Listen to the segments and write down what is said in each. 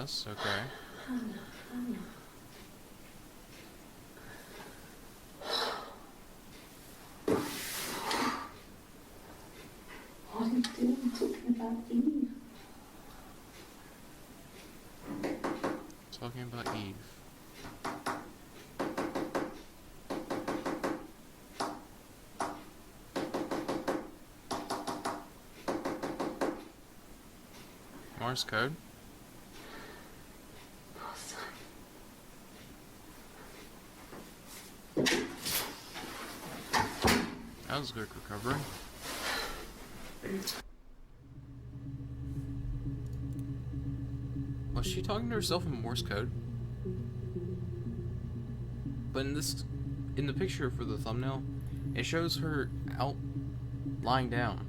Yes, okay. Hannah. What are you doing talking about Eve? Talking about Eve. Morse code. That was a good recovery. Was she talking to herself in Morse code? But in the picture for the thumbnail, it shows her out lying down.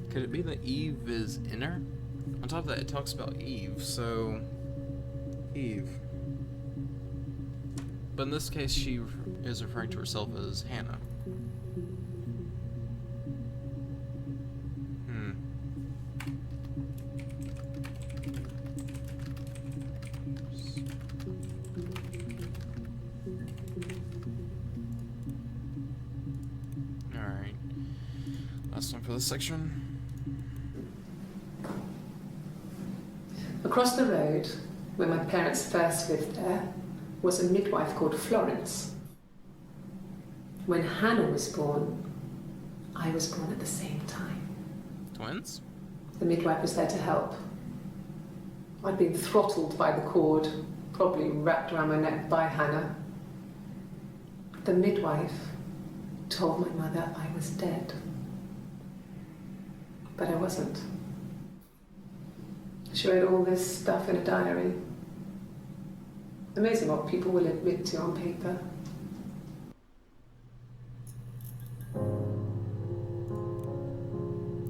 Could it be that Eve is in her? On top of that, it talks about Eve, so Eve. But in this case, she is referring to herself as Hannah. Alright. Last one for this section. Across the road, where my parents first lived there, was a midwife called Florence. When Hannah was born, I was born at the same time. Twins? The midwife was there to help. I'd been throttled by the cord, probably wrapped around my neck by Hannah. The midwife told my mother I was dead. But I wasn't. She wrote all this stuff in a diary. Amazing what people will admit to on paper.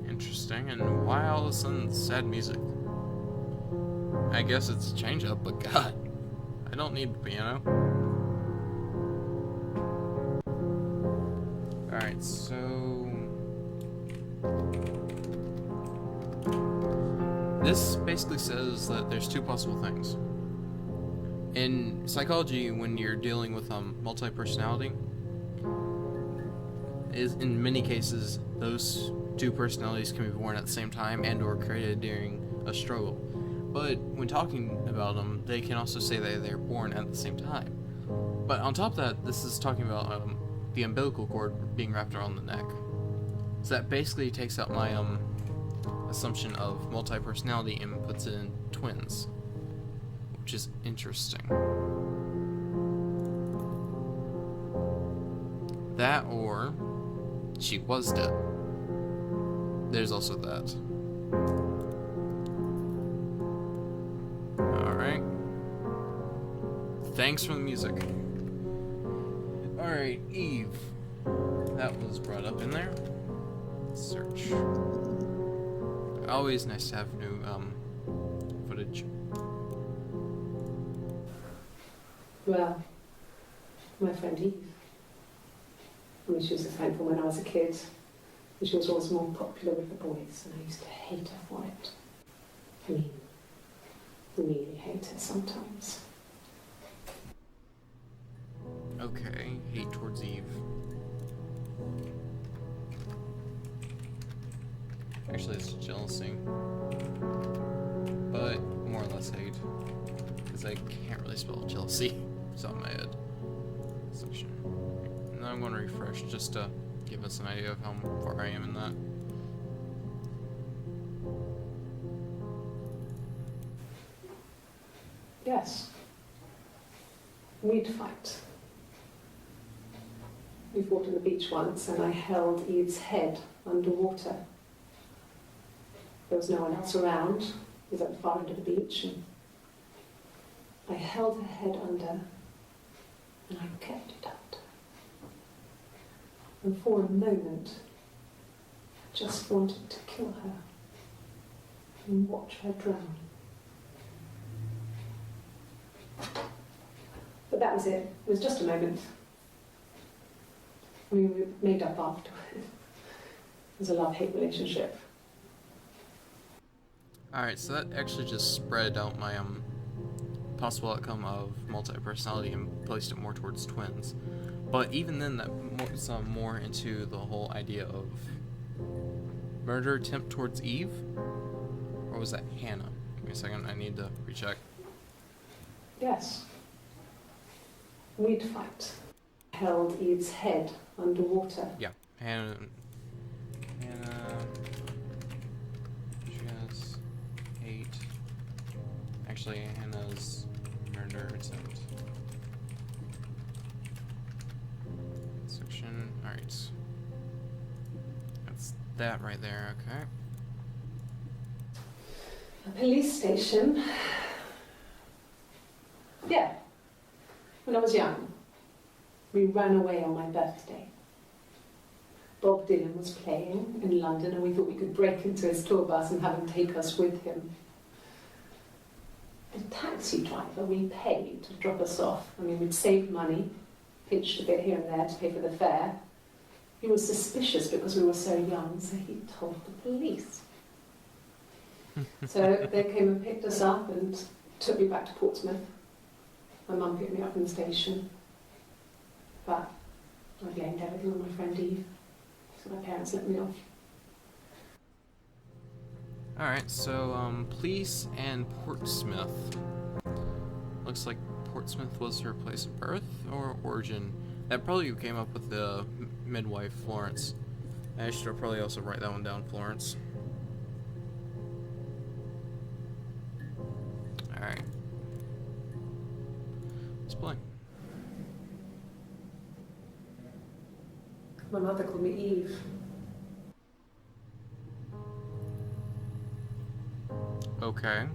Interesting, and why all of a sudden sad music? I guess it's a change up, but God, I don't need the piano. Alright, so this basically says that there's two possible things. In psychology, when you're dealing with multi-personality, is in many cases those two personalities can be born at the same time and or created during a struggle. But when talking about them, they can also say that they're born at the same time. But on top of that, this is talking about the umbilical cord being wrapped around the neck. So that basically takes out my assumption of multi-personality and puts it in twins, which is interesting. That or she was dead. There's also that. Alright. Thanks for the music. Alright, Eve. That was brought up in there. Search. Always nice to have new footage. Well, my friend Eve. I mean, she was a friend from when I was a kid. And she was always more popular with the boys, and I used to hate her for it. I mean, really hate her sometimes. Okay, hate towards Eve. Actually, it's jealousy. But more or less hate. Because I can't really spell jealousy. It's on my head. Section. And then I'm going to refresh just to give us an idea of how far I am in that. Yes. We'd fight. We fought on the beach once, and I held Eve's head underwater. There was no one else around. It was at the far end of the beach, and I held her head under, and I kept it out. And for a moment, I just wanted to kill her and watch her drown. But that was it. It was just a moment. We made up afterwards. It was a love-hate relationship. Alright, so that actually just spread out my possible outcome of multi-personality and placed it more towards twins. But even then, that moves more into the whole idea of murder attempt towards Eve? Or was that Hannah? Give me a second, I need to recheck. Yes. We'd fight. Held Eve's head underwater. Yeah, Hannah. Just 8. Actually, Hannah's murder attempt. Section. Alright. That's that right there, okay. A police station. Yeah. When I was young, we ran away on my birthday. Bob Dylan was playing in London and we thought we could break into his tour bus and have him take us with him. The taxi driver we paid to drop us off, I mean, we'd saved money, pinched a bit here and there to pay for the fare. He was suspicious because we were so young, so he told the police. So they came and picked us up and took me back to Portsmouth. My mum picked me up from the station. But I blamed everything on my friend Eve. So my parents let me off. Alright, so, police and Portsmouth. Looks like Portsmouth was her place of birth or origin. That probably came up with the midwife, Florence. I should probably also write that one down, Florence. Alright. Let's play. My mother called me Eve. Okay.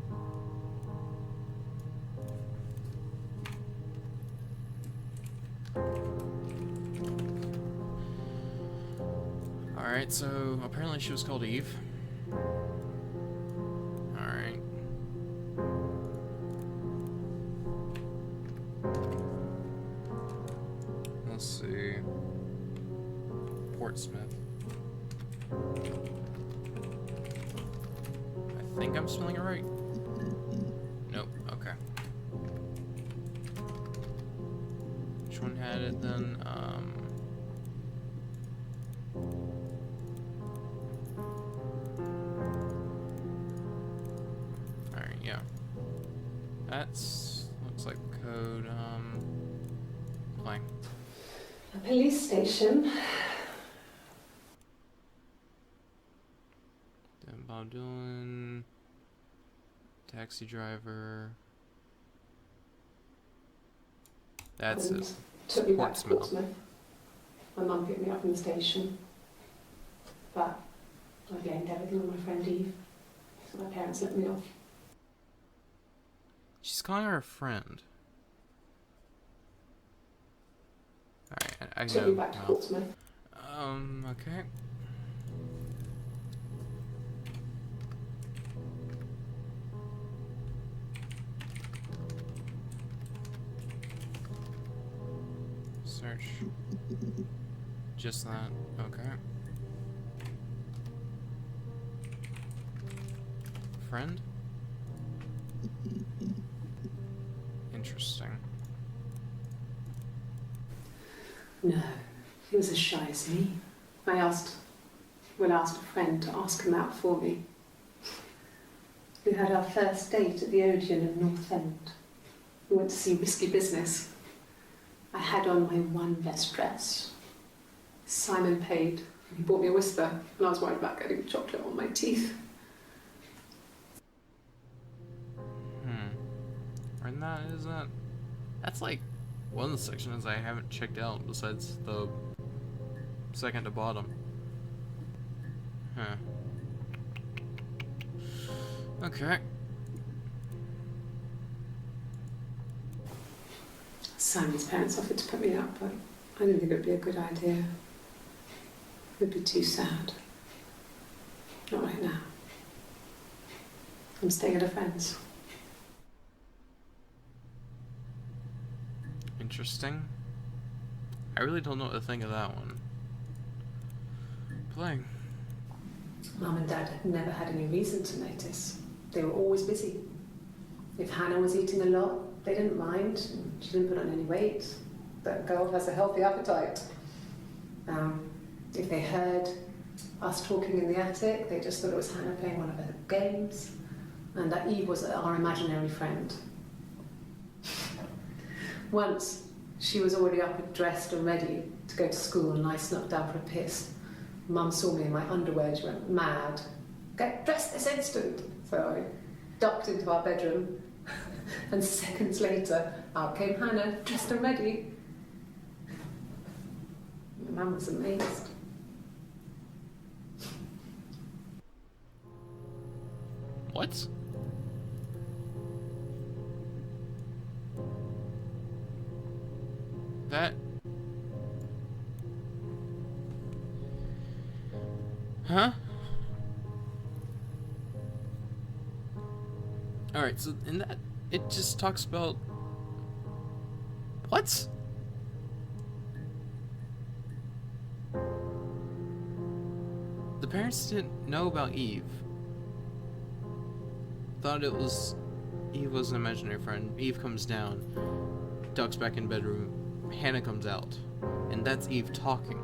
Alright, so apparently she was called Eve. Alright. Let's see. Portsmouth. I think I'm spelling it right. Nope, okay. Which one had it then? Alright, yeah. That's looks like code, playing. A police station. Then Bob Dylan, taxi driver. That's and it. took me back to Portsmouth. Portsmouth. My mum picked me up from the station. But I blamed everything on my friend Eve. So my parents let me off. She's calling her a friend. Alright, I Took know. me back to Portsmouth. Okay. Search. Just that. Okay. Friend? Interesting. No, he was as shy as me. I asked a friend to ask him out for me. We had our first date at the Odeon in North End. We went to see Risky Business. I had on my one best dress. Simon paid. He bought me a whisper, and I was worried about getting chocolate on my teeth. And that is that. That's like one of the sections I haven't checked out besides the second to bottom. Huh. Okay. Simon's parents offered to put me up, but I didn't think it would be a good idea. It would be too sad. Not right now. I'm staying at a friend's. Interesting. I really don't know what to think of that one. Playing. Mum and Dad had never had any reason to notice. They were always busy. If Hannah was eating a lot, they didn't mind. She didn't put on any weight. That girl has a healthy appetite. If they heard us talking in the attic, they just thought it was Hannah playing one of her games, and that Eve was our imaginary friend. Once, she was already up and dressed and ready to go to school, and I snuck down for a piss. Mum saw me in my underwear, she went mad. Get dressed this instant! So I ducked into our bedroom, and seconds later, out came Hannah, dressed and ready. Mum was amazed. What? That... Huh? Alright, so in that, it just talks about... What? The parents didn't know about Eve. Thought it was... Eve was an imaginary friend. Eve comes down, ducks back in bedroom, Hannah comes out, and that's Eve talking.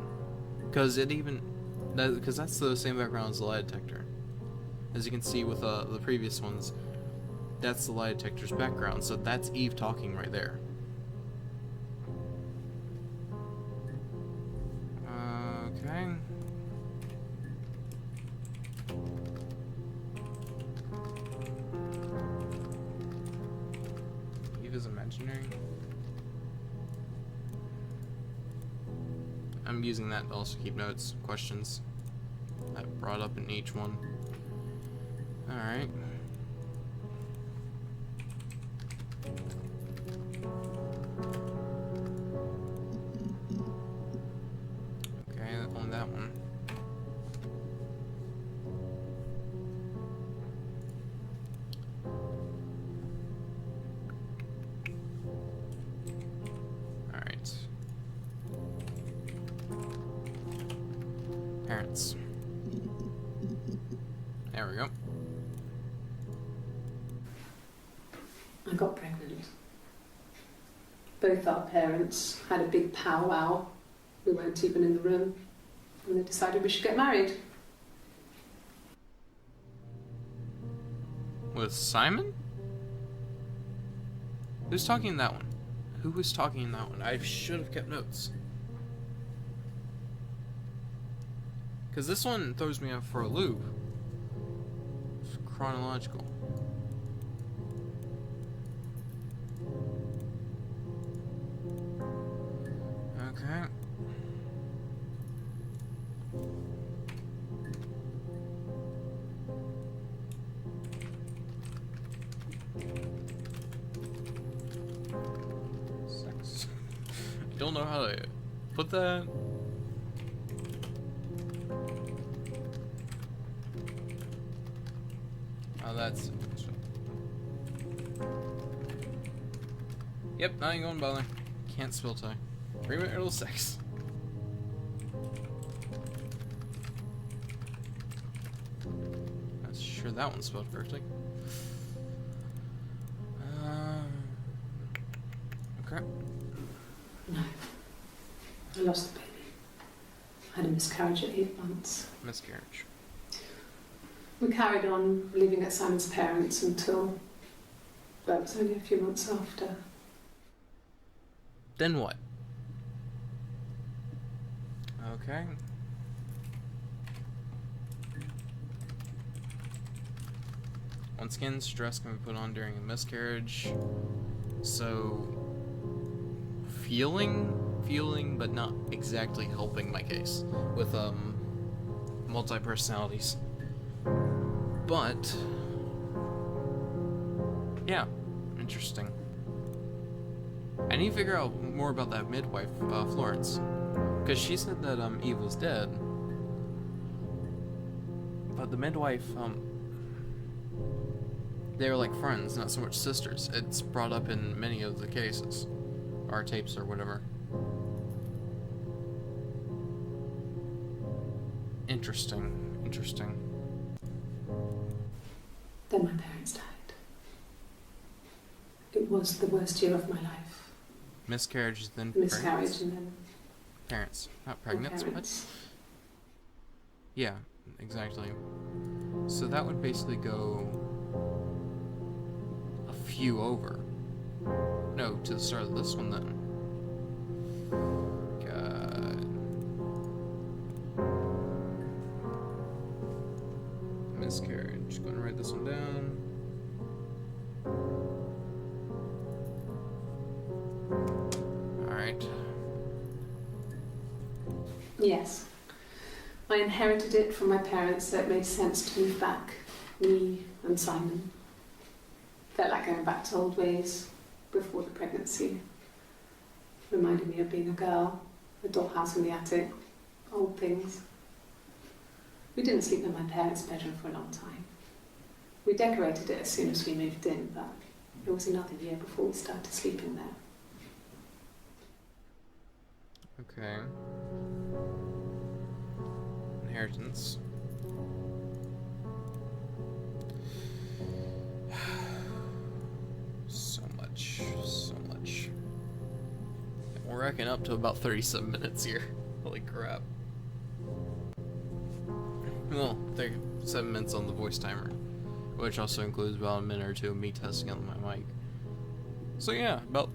Because it even... Because that's the same background as the lie detector. As you can see with the previous ones, that's the lie detector's background, so that's Eve talking right there. Okay. Eve is imaginary. I'm using that to also keep notes, questions that brought up in each one. Alright. Okay, on that one. Alright. Parents. There we go. I got pregnant. Both our parents had a big powwow. We weren't even in the room. And they decided we should get married. With Simon? Who's talking in that one? Who was talking in that one? I should have kept notes. Because this one throws me off for a loop. It's chronological. Okay. Sex. I don't know how to put that. Oh, that's... Yep, not even gonna bother. Can't spell tie. Premarital sex. Not sure that one's spelled correctly. Okay. No. I lost the baby. I had a miscarriage at 8 months. Miscarriage. We carried on living at Simon's parents until... Well, it was only a few months after. Then what? Okay. Once again, stress can be put on during a miscarriage. So, feeling, but not exactly helping my case with multi-personalities. But yeah, interesting. I need to figure out more about that midwife, Florence, because she said that Eve was dead, but the midwife, they were like friends, not so much sisters. It's brought up in many of the cases, or tapes, or whatever. Interesting. Then my parents died. It was the worst year of my life. Miscarriage, then Miscarriage pregnancy? and then Parents. Not pregnant, but... parents. Yeah, exactly. So that would basically go a few over. No, to the start of this one then. God. Miscarriage. Going to write this one down. Alright. Yes. I inherited it from my parents, so it made sense to move back. Me and Simon. Felt like going back to old ways before the pregnancy. Reminded me of being a girl, a dollhouse in the attic, old things. We didn't sleep in my parents' bedroom for a long time. We decorated it as soon as we moved in, but it was another year before we started sleeping there. Okay. Inheritance. So much. We're racking up to about 37 minutes here. Holy crap. Well, 37 minutes on the voice timer, which also includes about a minute or two of me testing on my mic. So yeah, about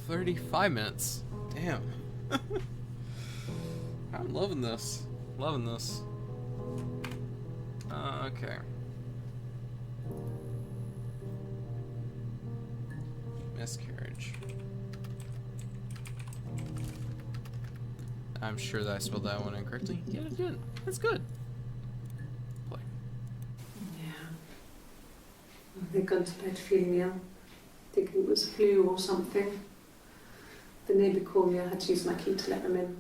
35 minutes. Damn. I'm loving this. Okay. Miscarriage. I'm sure that I spelled that one incorrectly. Yeah, I did. That's good. Play. Yeah. They'd gone to bed feeling ill, thinking it was flu or something. The neighbour called me, I had to use my key to let them in.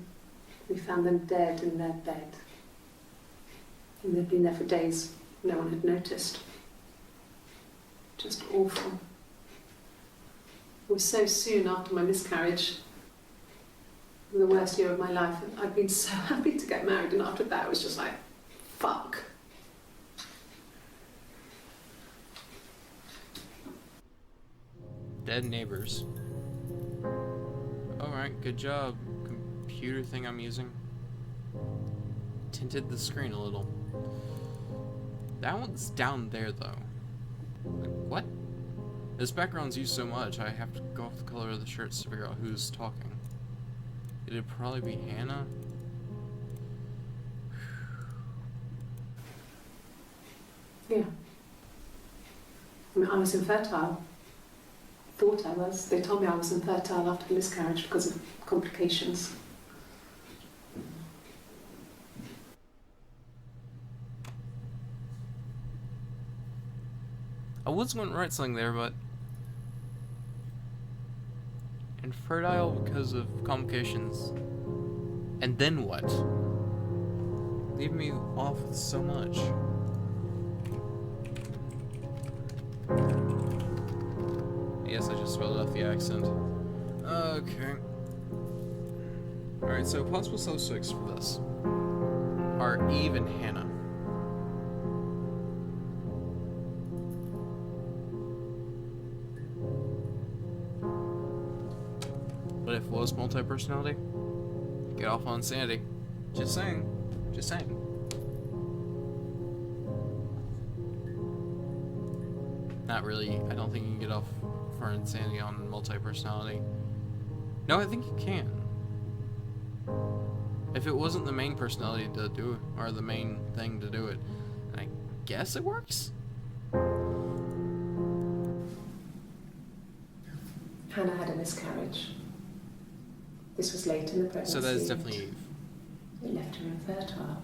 We found them dead in their bed. And they'd been there for days. No one had noticed. Just awful. It was so soon after my miscarriage. The worst year of my life. And I'd been so happy to get married, and after that it was just like, fuck. Dead neighbors. Alright, good job. Computer thing I'm using. Tinted the screen a little. That one's down there though. Like, what? This background's used so much, I have to go off the color of the shirts to figure out who's talking. It'd probably be Hannah. Yeah. I mean, I was infertile. Thought I was. They told me I was infertile after the miscarriage because of complications. I was going to write something there, but... infertile because of complications. And then what? Leave me off with so much. Yes, I just spelled out the accent. Okay. Alright, so possible subjects for this are Eve and Hannah. But if it was multi-personality, get off on sanity. Just saying. Not really. I don't think you can get off for insanity on multi-personality. No, I think you can. If it wasn't the main personality to do it, or the main thing to do it, I guess it works? Hannah had a miscarriage. This was late in the pregnancy. So that is definitely Eve. It left her infertile.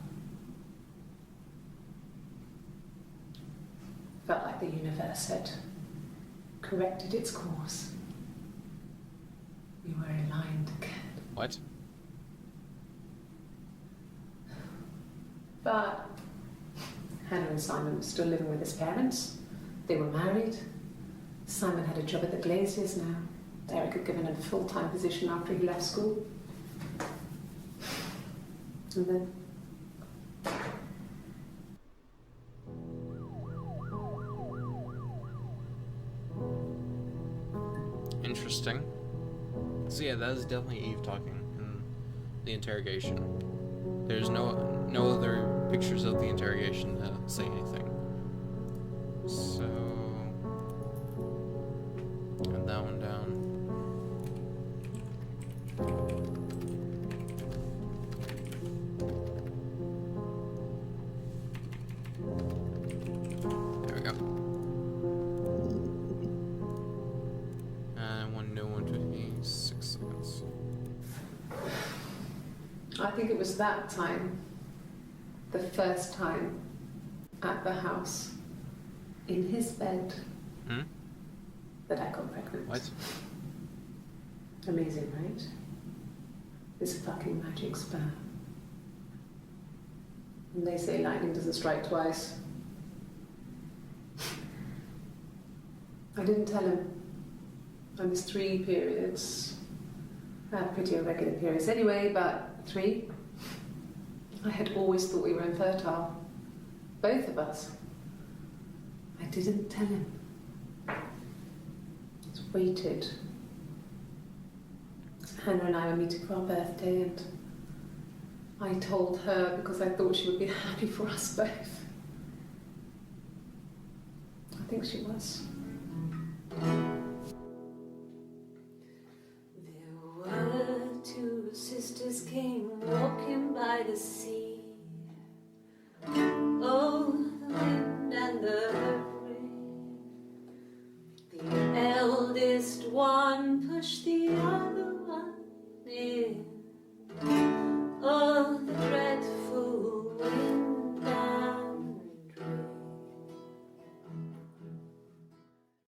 Felt like the universe had corrected its course. We were aligned again. What? But Hannah and Simon were still living with his parents. They were married. Simon had a job at the Glaziers now. Eric had given him a full-time position after he left school. And then... Interesting. So yeah, that is definitely Eve talking in the interrogation. There's no other pictures of the interrogation that say anything. So add that one down. There we go. And one new one took me 6 seconds. I think it was that time, the first time at the house, in his bed, that I got pregnant. What? Amazing, right? This fucking magic sperm. And they say lightning doesn't strike twice. I didn't tell him. I missed 3 periods. I had pretty irregular periods anyway, but 3. I had always thought we were infertile. Both of us. I didn't tell him. Just waited. Hannah and I were meeting for our birthday, and I told her because I thought she would be happy for us both. I think she was. There were 2 sisters came walking by the sea. Oh, the wind and the rain. The eldest one pushed the other